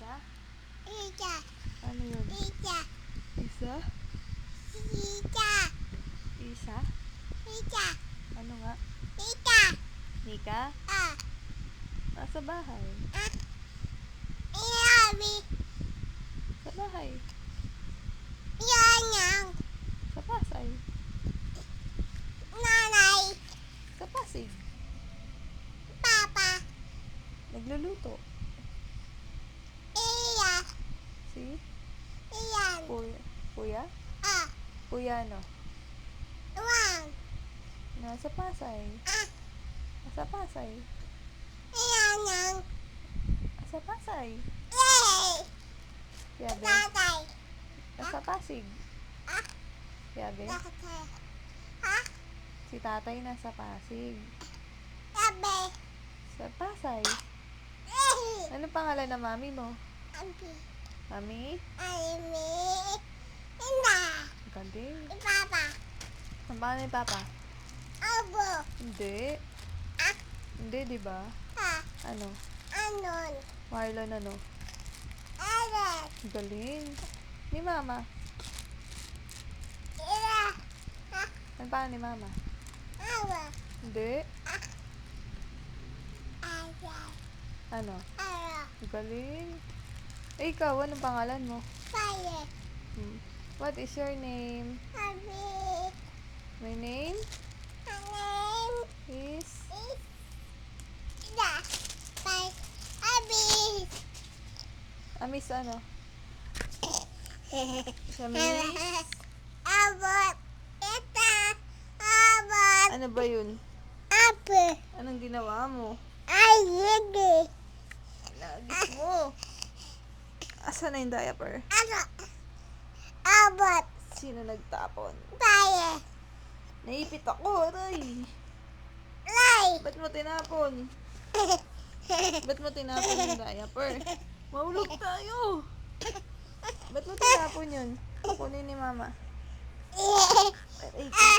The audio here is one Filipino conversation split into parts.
Isa? Isa. Ano yun? Isa. Isa? Isa. Isa? Isa. Ano nga? Isa. Nika? Ah. Nasa bahay. Ah. Iyabi. Sa bahay. Iyanang. Sa Pasay. Nanay. Sa Pasig. Papa. Nagluluto. Iya. Si? Iyan. Kuya? Ah. Kuya ano? Wang. Nasa Pasay. Ah. Nasa Pasay. Iyanang. Nasa Pasay. Yay. Yabe. Tatay. Nasa Pasig. Ah. Yabe. Tatay. Ah. Si tatay nasa Pasig. Yabe. Sa Pasay. Yay. Ano pangalan ng mami mo? Ampi. Mami? Alimi. Inda. Galing. Papa. Ang pangalan ni Papa? Abo. Hindi. Ah. Hindi, di ba? Ah. Ano? Anon. Marlon ano? Alet. Galing. Ni Mama. Ira. Ah. Ano pangalan ni Mama? Awa. Hindi. Ayan. Ano? Ara. Galing. Eh, ikaw, anong pangalan mo? Fire. What is your name? Abi. My name Anem. is... Ida. Fire. Abi. Amis ano? Amis? Abot. Ita. Abot. Ano ba yun? Ape. Anong ginawa mo? Ay, hindi. Nagis mo. Asa na yung diaper? Ano? Abot. Sino nagtapon? Fire. Naipit ako, aray. Lay. Ba't mo tinapon? Ba't mo tinapon yung diaper? Mahulog tayo. Ba't mo tinapon yun? Kunin ni Mama. Aray ko.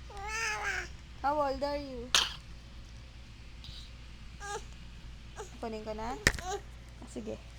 Mama. How old are you? Kunin ko na? Sige.